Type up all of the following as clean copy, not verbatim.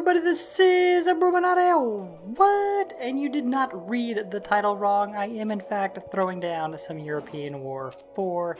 everybody, this is Bruchminati. What? And you did not read the title wrong. I am in fact throwing down some European War 4.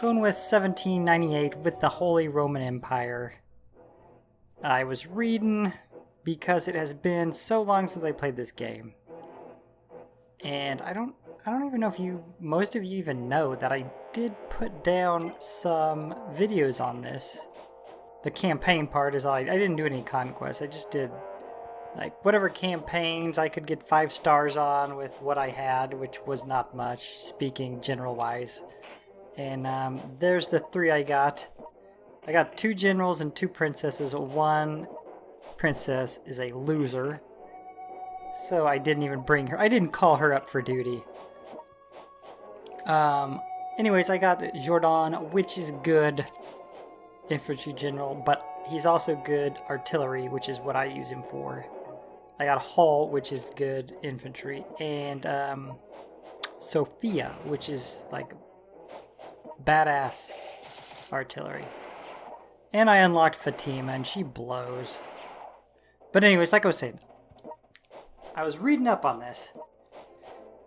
Going with 1798 with the Holy Roman Empire. I was reading because it has been so long since I played this game. And I don't even know if most of you even know that I did put down some videos on this. The campaign part is all I didn't do any conquest. I just did like whatever campaigns I could get 5 stars on with what I had, which was not much, speaking general wise. And there's the 3 I got. I got 2 generals and 2 princesses. 1 princess is a loser, so I didn't even bring her. I didn't call her up for duty. Anyways, I got Jordan, which is good infantry general, but he's also good artillery, which is what I use him for. I got Hull, which is good infantry, and Sophia, which is like badass artillery. And I unlocked Fatima, and she blows. But anyways, like I was saying, I was reading up on this,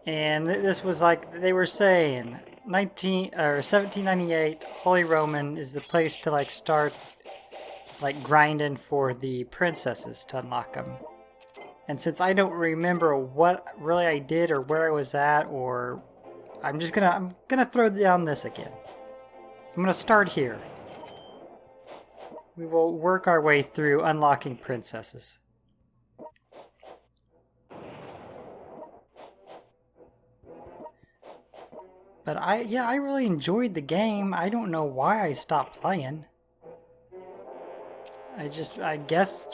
and this was like they were saying 1798 Holy Roman is the place to like start like grinding for the princesses to unlock them. And since I don't remember what really I did or where I was at, or I'm gonna throw down this again. I'm gonna start here. We will work our way through unlocking princesses. But I really enjoyed the game. I don't know why I stopped playing. I guess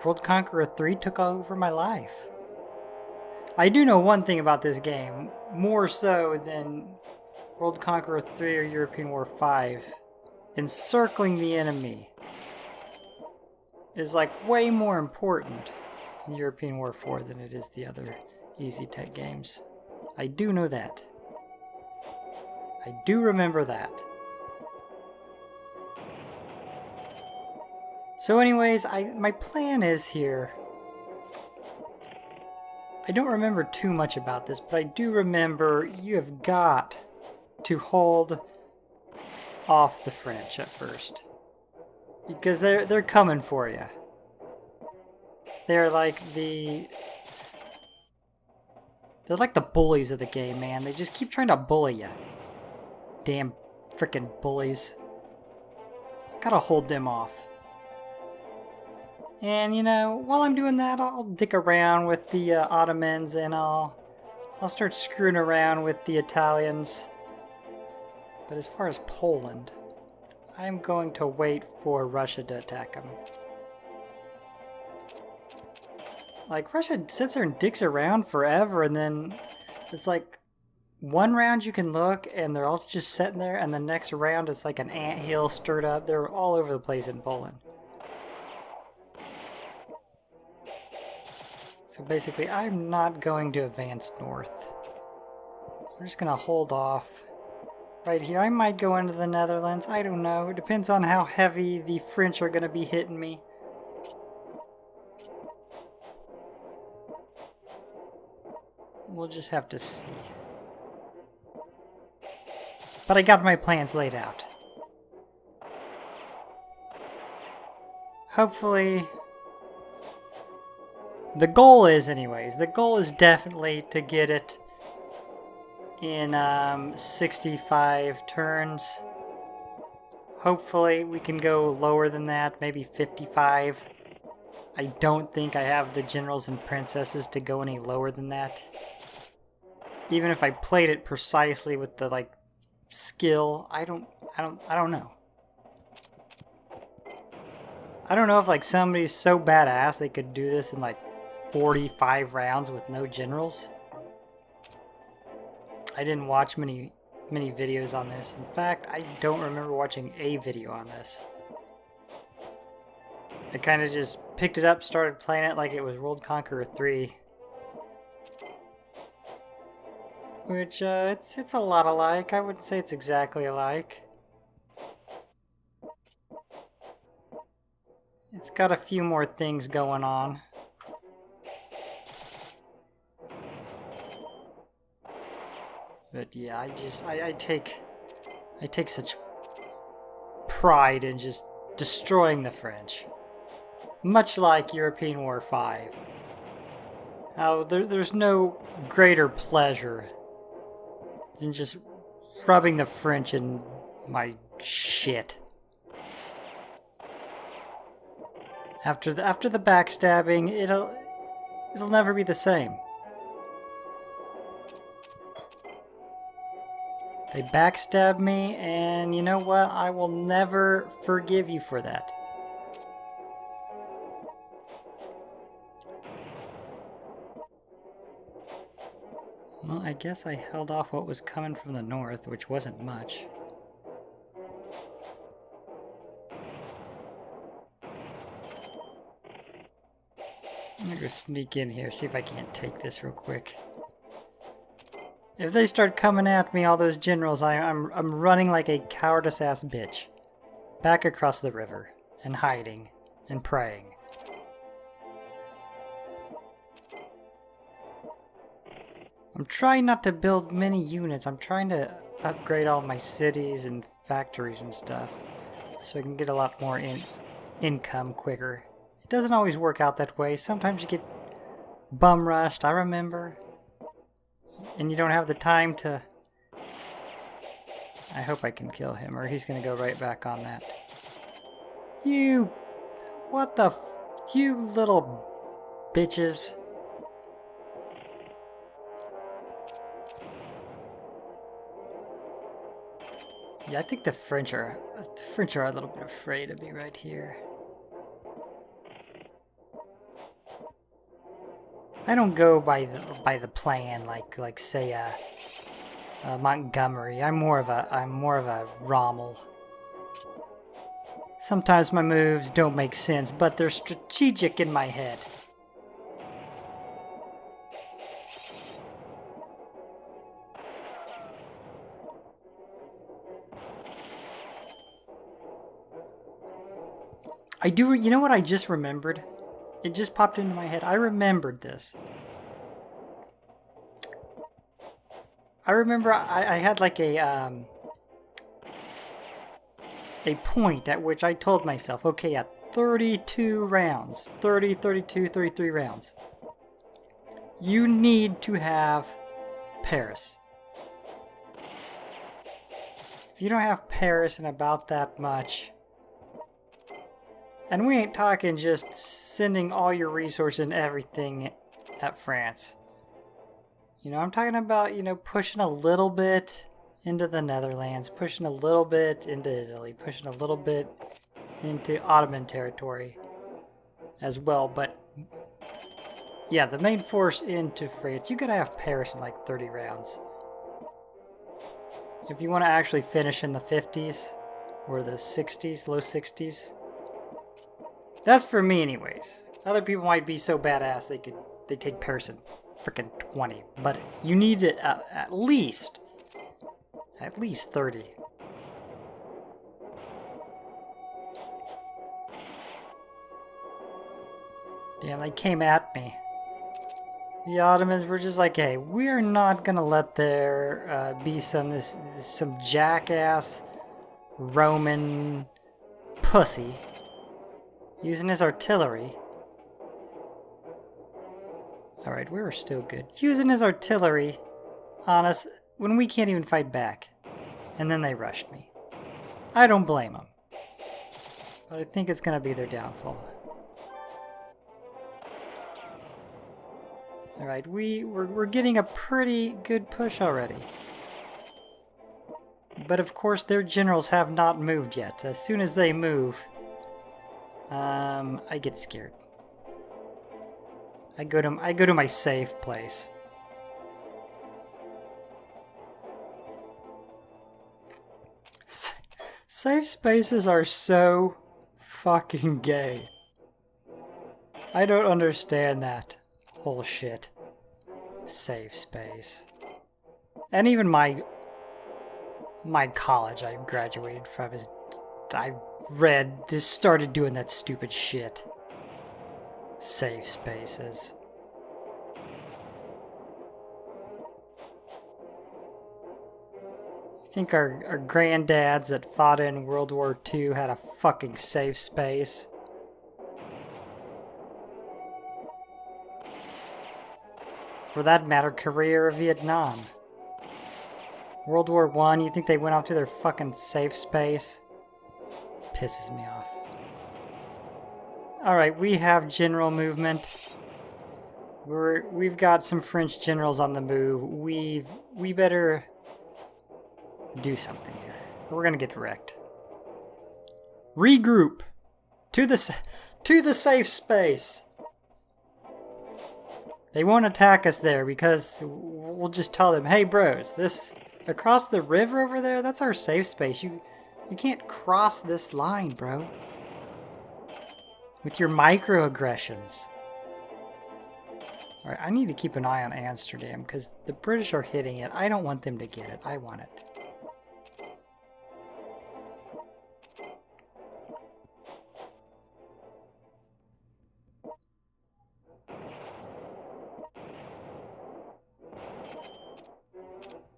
World Conqueror 3 took over my life. I do know one thing about this game, more so than World Conqueror 3 or European War 5. Encircling the enemy is like way more important in European War 4 than it is the other easy tech games. I do know that. I do remember that. So anyways, my plan is here. I don't remember too much about this, but I do remember you have got to hold off the French at first. Because they're coming for you. They're like the bullies of the game, man. They just keep trying to bully you. Damn frickin' bullies. Gotta hold them off. And you know, while I'm doing that, I'll dick around with the Ottomans, and I'll start screwing around with the Italians. But as far as Poland, I'm going to wait for Russia to attack them. Like, Russia sits there and dicks around forever, and then it's like one round you can look and they're all just sitting there, and the next round it's like an anthill stirred up. They're all over the place in Poland. So basically, I'm not going to advance north. I'm just going to hold off right here. I might go into the Netherlands. I don't know. It depends on how heavy the French are going to be hitting me. We'll just have to see. But I got my plans laid out. Hopefully, the goal is definitely to get it in 65 turns. Hopefully we can go lower than that, maybe 55. I don't think I have the generals and princesses to go any lower than that. Even if I played it precisely with the like skill, I don't know. I don't know if like somebody's so badass they could do this in like 45 rounds with no generals. I didn't watch many videos on this. In fact, I don't remember watching a video on this. I kind of just picked it up, started playing it like it was World Conqueror 3. Which, it's a lot alike. I wouldn't say it's exactly alike. It's got a few more things going on. But yeah, I take such pride in just destroying the French. Much like European War 5. How there's no greater pleasure than just rubbing the French in my shit. After the backstabbing, it'll never be the same. They backstabbed me, and you know what? I will never forgive you for that. Well, I guess I held off what was coming from the north, which wasn't much. I'm gonna go sneak in here, see if I can't take this real quick. If they start coming at me, all those generals, I'm running like a cowardice-ass bitch. Back across the river, and hiding, and praying. I'm trying not to build many units. I'm trying to upgrade all my cities and factories and stuff, so I can get a lot more income quicker. It doesn't always work out that way. Sometimes you get bum rushed, I remember. And you don't have the time to... I hope I can kill him, or he's gonna go right back on that. You... What the you little bitches. Yeah, I think the French are a little bit afraid of me right here. I don't go by the plan like say Montgomery. I'm more of a Rommel. Sometimes my moves don't make sense, but they're strategic in my head. You know what I just remembered? It just popped into my head. I remembered this. I remember I had like a point at which I told myself, okay, at 32 rounds, 30, 32, 33 rounds, you need to have Paris. If you don't have Paris in about that much... And we ain't talking just sending all your resources and everything at France. You know, I'm talking about, you know, pushing a little bit into the Netherlands, pushing a little bit into Italy, pushing a little bit into Ottoman territory as well. But, yeah, the main force into France, you gotta have Paris in like 30 rounds. If you want to actually finish in the 50s or the 60s, low 60s. That's for me anyways. Other people might be so badass they take Paris in freaking 20, but you need it at least 30. Damn, they came at me. The Ottomans were just like, hey, we're not gonna let there be some jackass Roman pussy using his artillery. Alright, we were still good. Using his artillery on us when we can't even fight back. And then they rushed me. I don't blame them. But I think it's gonna be their downfall. Alright, we're getting a pretty good push already. But of course their generals have not moved yet. As soon as they move, I get scared. I go to my safe place. Safe spaces are so fucking gay. I don't understand that whole shit. Safe space. And even my college I graduated from is I read, just started doing that stupid shit. Safe spaces. You think our granddads that fought in World War II had a fucking safe space? For that matter, Korea or Vietnam. World War I, you think they went off to their fucking safe space? Pisses me off. Alright, we have general movement. We've got some French generals on the move. We better do something here. We're gonna get wrecked. Regroup to the safe space. They won't attack us there because we'll just tell them, "Hey, bros, this across the river over there, that's our safe space. You can't cross this line, bro. With your microaggressions." Alright, I need to keep an eye on Amsterdam because the British are hitting it. I don't want them to get it. I want it.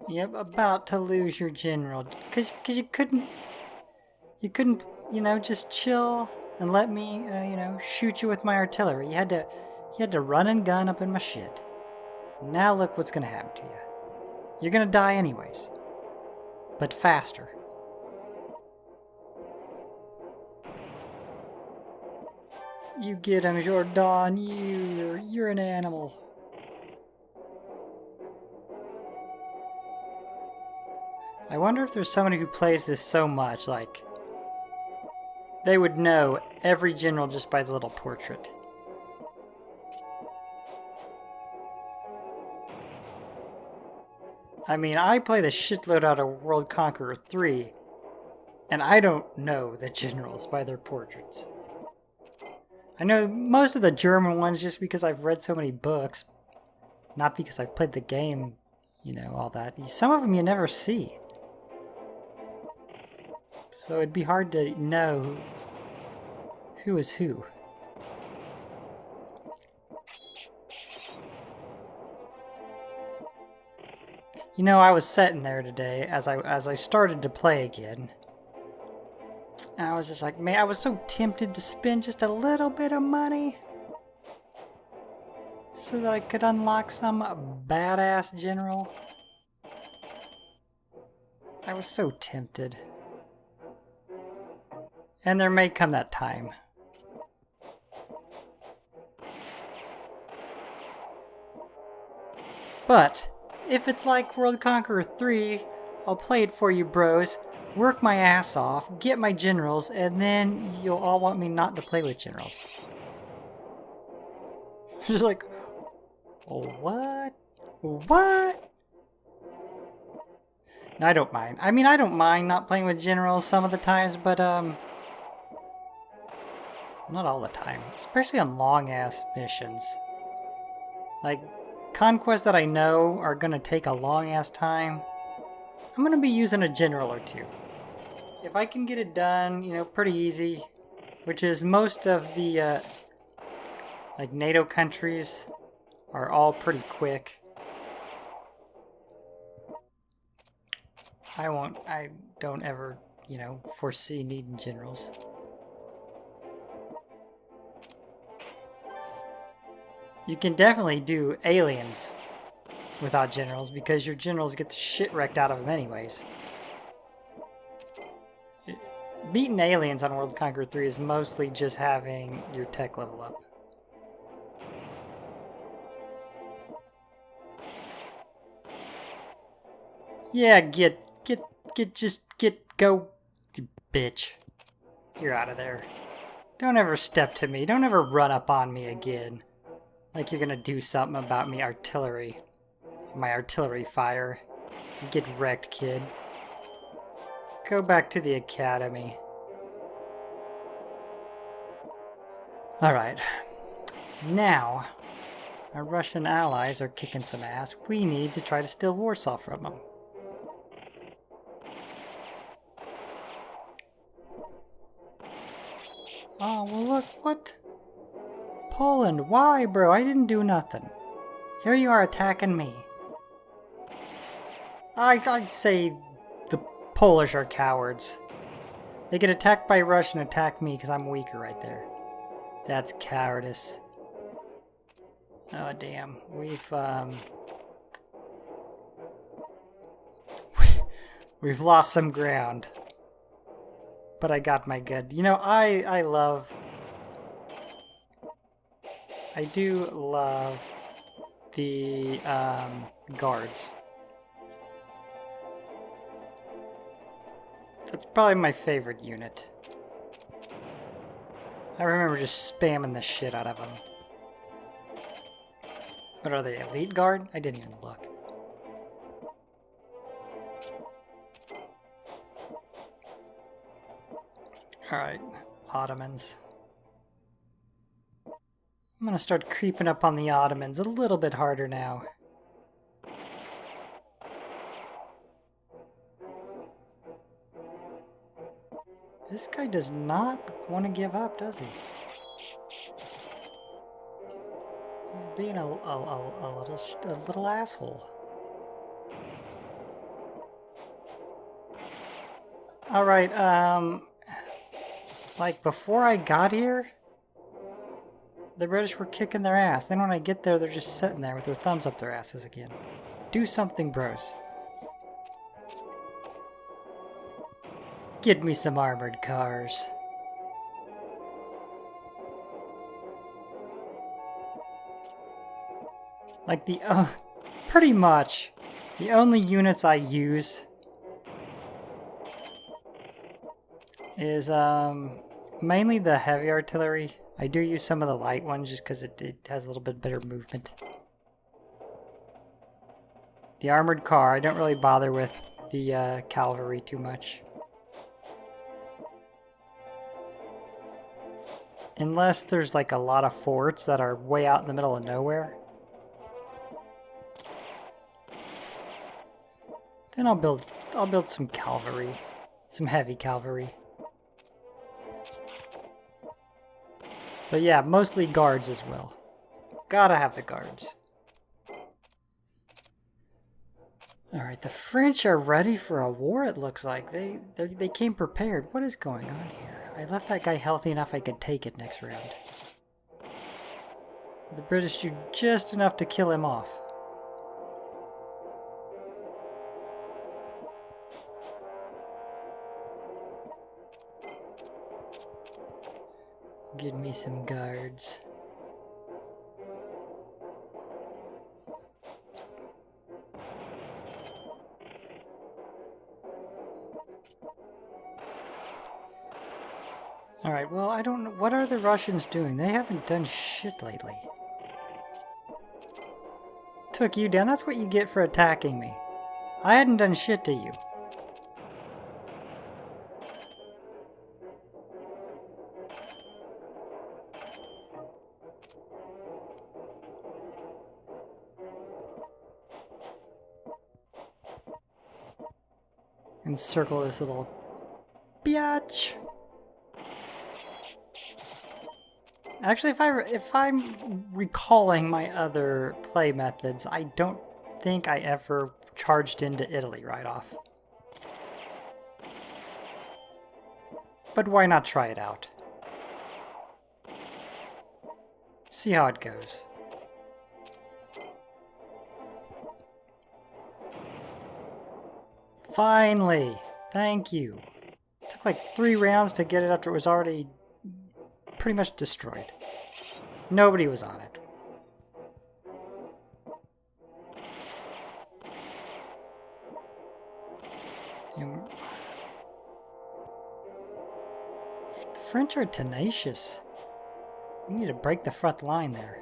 Yep, about to lose your general. Cause you couldn't, you know, just chill and let me, you know, shoot you with my artillery. You had to run and gun up in my shit. Now look what's gonna happen to you. You're gonna die anyways. But faster. You get him, Jordan. You're an animal. I wonder if there's somebody who plays this so much, like, they would know every general just by the little portrait. I mean, I play the shitload out of World Conqueror 3, and I don't know the generals by their portraits. I know most of the German ones just because I've read so many books, not because I've played the game, you know, all that. Some of them you never see. So it'd be hard to know who is who. You know, I was sitting there today as I started to play again. And I was just like, man, I was so tempted to spend just a little bit of money so that I could unlock some badass general. I was so tempted. And there may come that time. But if it's like World Conqueror 3, I'll play it for you bros, work my ass off, get my generals, and then you'll all want me not to play with generals. Just like, oh, what? What? No, I don't mind. I mean, I don't mind not playing with generals some of the times, but not all the time, especially on long-ass missions. Like, Conquest that I know are gonna take a long-ass time, I'm gonna be using a general or two. If I can get it done, you know, pretty easy, which is most of the, like, NATO countries are all pretty quick. I don't ever, you know, foresee needing generals. You can definitely do aliens without generals because your generals get the shit wrecked out of them anyways. Beating aliens on World Conqueror 3 is mostly just having your tech level up. Yeah, go, bitch. You're out of there. Don't ever step to me. Don't ever run up on me again. Like you're gonna do something about me artillery. My artillery fire. Get wrecked, kid. Go back to the academy. Alright. Now, our Russian allies are kicking some ass. We need to try to steal Warsaw from them. Oh, well look, what? Poland, why, bro? I didn't do nothing. Here you are attacking me. I'd say the Polish are cowards. They get attacked by Russia and attack me because I'm weaker right there. That's cowardice. Oh, damn. We've lost some ground. But I got my good. You know, I do love the guards. That's probably my favorite unit. I remember just spamming the shit out of them. What are they, elite guard? I didn't even look. Alright, Ottomans. I'm gonna start creeping up on the Ottomans a little bit harder now. This guy does not want to give up, does he? He's being a little asshole. Alright, like before I got here, the British were kicking their ass. Then when I get there, they're just sitting there with their thumbs up their asses again. Do something, bros. Get me some armored cars. Like pretty much the only units I use is mainly the heavy artillery. I do use some of the light ones just because it has a little bit better movement. The armored car, I don't really bother with the cavalry too much. Unless there's like a lot of forts that are way out in the middle of nowhere. Then I'll build some cavalry. Some heavy cavalry. But yeah, mostly guards as well. Gotta have the guards. Alright, the French are ready for a war, it looks like. They came prepared. What is going on here? I left that guy healthy enough I could take it next round. The British do just enough to kill him off. Give me some guards. Alright, well, I don't know. What are the Russians doing? They haven't done shit lately. Took you down. That's what you get for attacking me. I hadn't done shit to you. Encircle this little biatch. Actually, if I'm recalling my other play methods, I don't think I ever charged into Italy right off. But why not try it out? See how it goes. Finally! Thank you. It took like 3 rounds to get it after it was already pretty much destroyed. Nobody was on it. The French are tenacious. We need to break the front line there.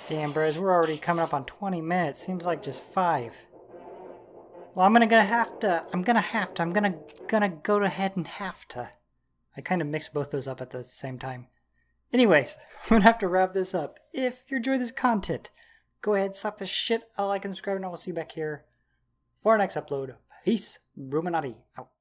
Damn, bros, we're already coming up on 20 minutes. Seems like just 5. Well, I'm gonna go ahead and have to. I kind of mixed both those up at the same time. Anyways, I'm gonna have to wrap this up. If you enjoy this content, go ahead, slap the shit a like and subscribe, and I will see you back here for our next upload. Peace. Bruchminati out.